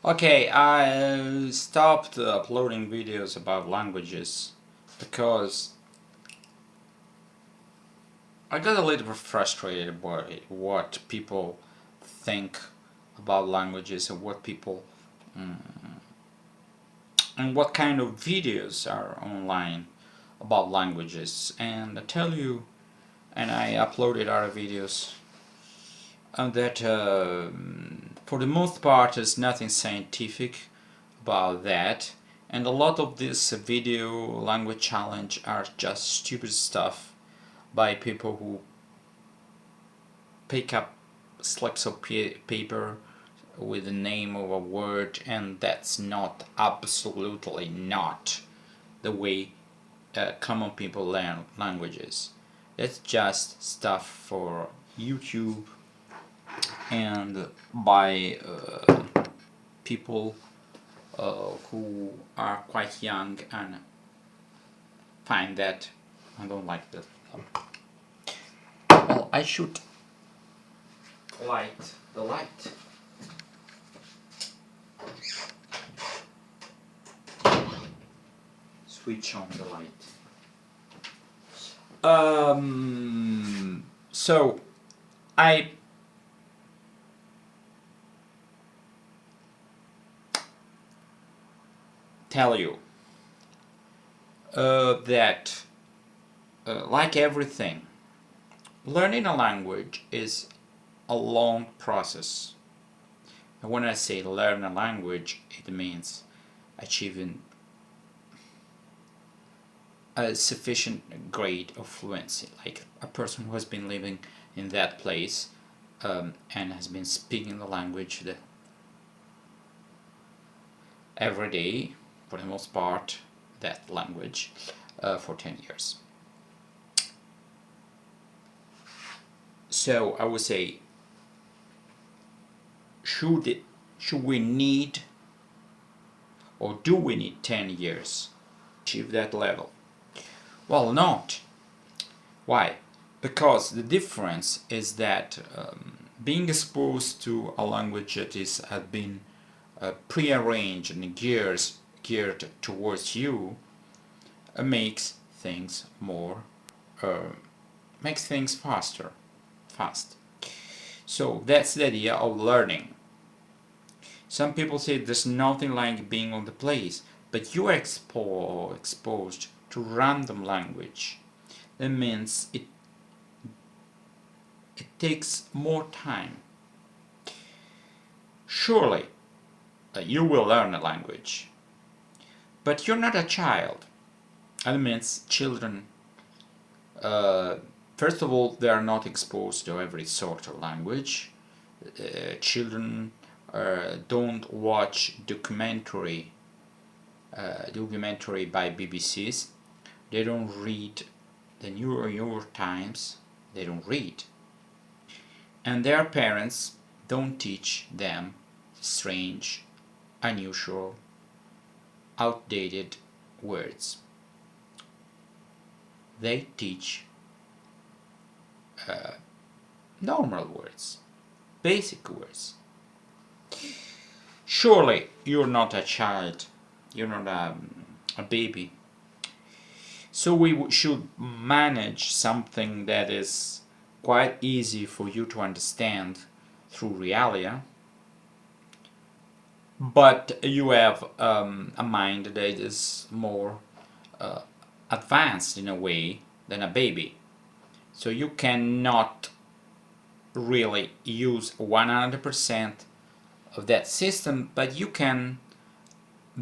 Okay, I stopped uploading videos about languages because I got a little bit frustrated by what people think about languages and what people and what kind of videos are online about languages. And I tell you, and I uploaded other videos that for the most part is nothing scientific about that, and a lot of this video language challenge are just stupid stuff by people who pick up slips of paper with the name of a word, and that's not, absolutely not, the way common people learn languages. That's just stuff for YouTube and by people who are quite young and find that I don't like that. Well, I should light the light. Switch on the light. So I tell you that like everything, learning a language is a long process. And when I say learn a language, it means achieving a sufficient grade of fluency, like a person who has been living in that place and has been speaking the language every day, for the most part, that language for 10 years. So I would say, should we need, or do we need 10 years to achieve that level? Well, not. Why? Because the difference is that being exposed to a language that has been prearranged and geared towards you makes things more makes things fast. So that's the idea of learning. Some people say there's nothing like being on the place, but you are exposed to random language. That means it takes more time. Surely you will learn a language, but you're not a child. That means children, first of all, they are not exposed to every sort of language. Children don't watch documentary by BBCs. They don't read the New York Times. They don't read, and their parents don't teach them strange, unusual, outdated words. They teach normal words, basic words. Surely you're not a child, you're not a baby. So we should manage something that is quite easy for you to understand through Realia, but you have a mind that is more advanced in a way than a baby. So you cannot really use 100% of that system, but you can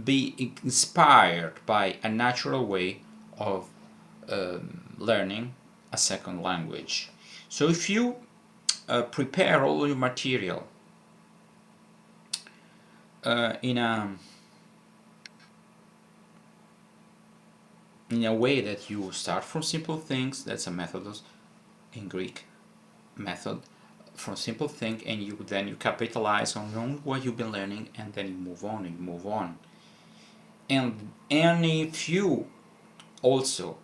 be inspired by a natural way of learning a second language. So if you prepare all your material in a way that you start from simple things, that's a method in Greek, method from simple thing, and you capitalize on what you've been learning, and then you move on. And if you also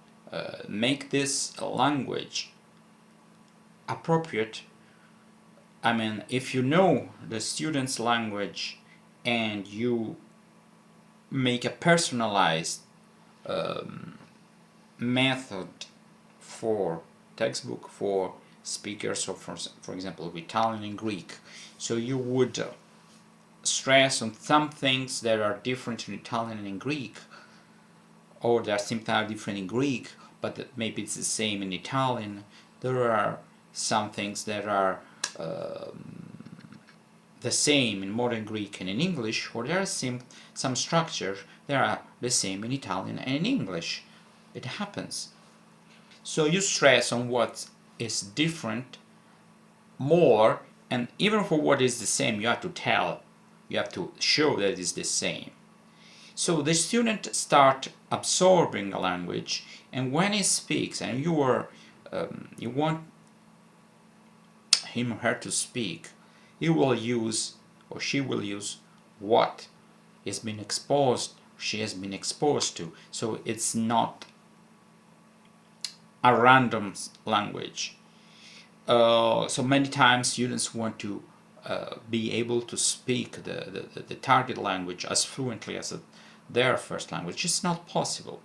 make this language appropriate, I mean, if you know the student's language and you make a personalized method for textbook for speakers, or for example Italian and Greek, so you would stress on some things that are different in Italian and in Greek, or they are sometimes different in Greek, but that maybe it's the same in Italian. There are some things that are the same in modern Greek and in English, or there are some structures that are the same in Italian and in English. It happens. So you stress on what is different more, and even for what is the same, you have to show that it is the same. So the student start absorbing a language, and when he speaks, and you want him or her to speak, he will use, or she will use, what has been exposed, she has been exposed to. So it's not a random language. So many times students want to be able to speak the target language as fluently as their first language. It's not possible.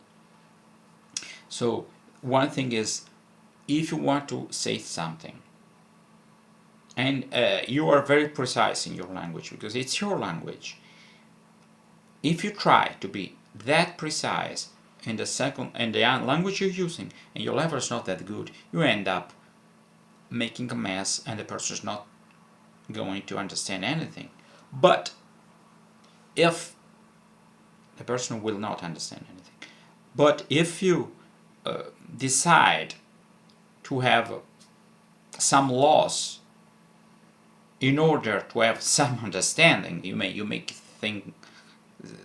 So one thing is, if you want to say something, and you are very precise in your language because it's your language, if you try to be that precise in the language you're using, and your level is not that good, you end up making a mess, and the person is not going to understand anything. But if the person will not understand anything, but if you decide to have some loss in order to have some understanding, you make things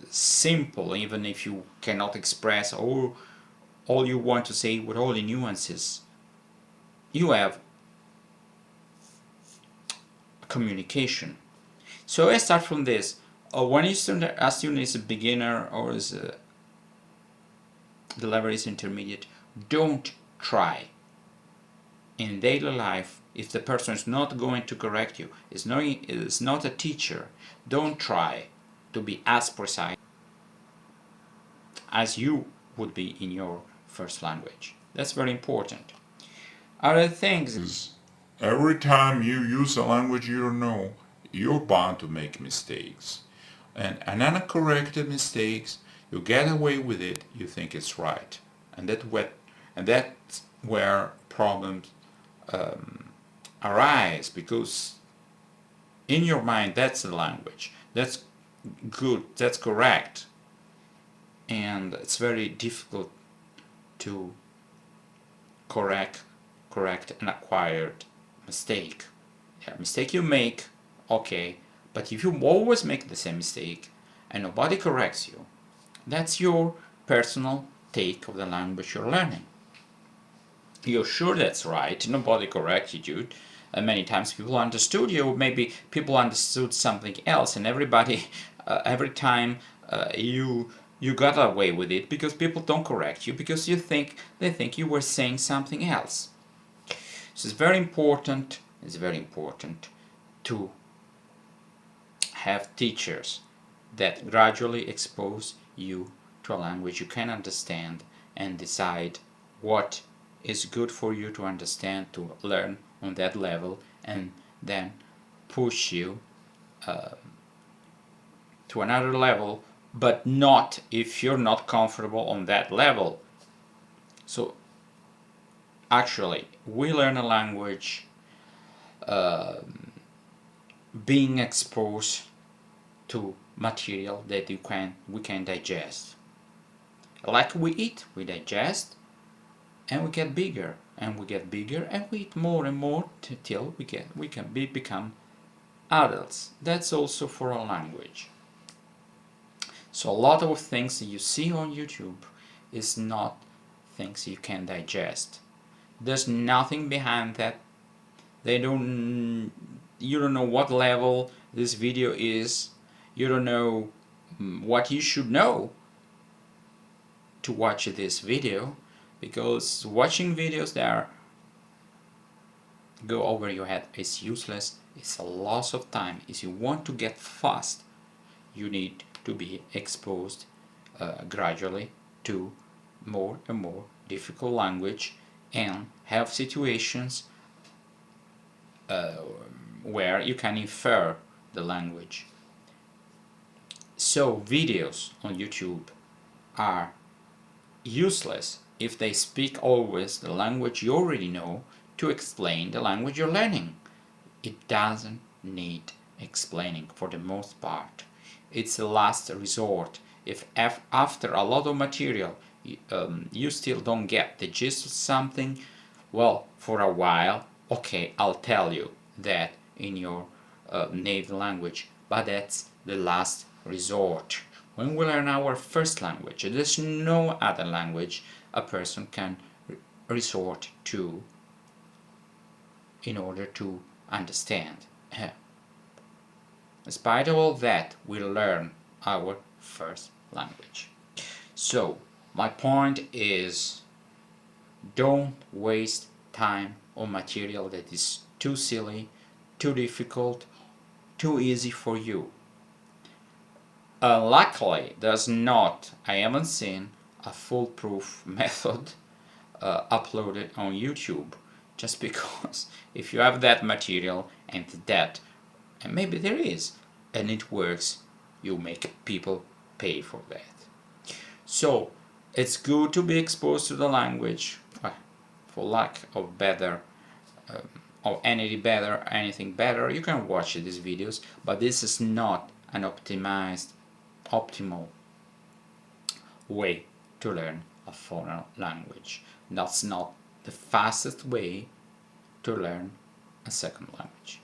simple, even if you cannot express all you want to say with all the nuances. You have communication. So I start from this. When a student is a beginner, or the level is intermediate, don't try in daily life. If the person is not going to correct you, is not a teacher, don't try to be as precise as you would be in your first language. That's very important. Other things is every time you use a language you don't know, you're bound to make mistakes. And uncorrected mistakes, you get away with it, you think it's right. And that's where problems arise, because in your mind that's the language. That's good, that's correct. And it's very difficult to correct an acquired mistake. Yeah, mistake you make, okay, but if you always make the same mistake and nobody corrects you, that's your personal take of the language you're learning. You're sure that's right, nobody corrected you, and many times people understood you, maybe people understood something else, and everybody, every time you got away with it because people don't correct you, because they think you were saying something else. So it's very important to have teachers that gradually expose you to a language you can understand, and decide what is good for you to understand, to learn on that level, and then push you to another level, but not if you're not comfortable on that level. So actually, we learn a language being exposed to material that we can digest. Like we eat, we digest, and we get bigger, and we get bigger, and we eat more and more till we can become adults. That's also for a language. So a lot of things that you see on YouTube is not things you can digest. There's nothing behind that. You don't know what level this video is. You don't know what you should know to watch this video, because watching videos that go over your head is useless. It's a loss of time. If you want to get fast, you need to be exposed gradually to more and more difficult language and have situations where you can infer the language. So videos on YouTube are useless if they speak always the language you already know to explain the language you're learning. It doesn't need explaining for the most part. It's a last resort. If after a lot of material you still don't get the gist of something, well, for a while, okay, I'll tell you that in your native language, but that's the last resort. When we learn our first language, there's no other language a person can resort to in order to understand. In spite of all that, we learn our first language. So, my point is, don't waste time on material that is too silly, too difficult, too easy for you. Luckily, I haven't seen a foolproof method uploaded on YouTube, just because if you have that material and maybe there is, and it works, you make people pay for that. So it's good to be exposed to the language. For lack of better or anything better, you can watch these videos, but this is not an optimal way to learn a foreign language. That's not the fastest way to learn a second language.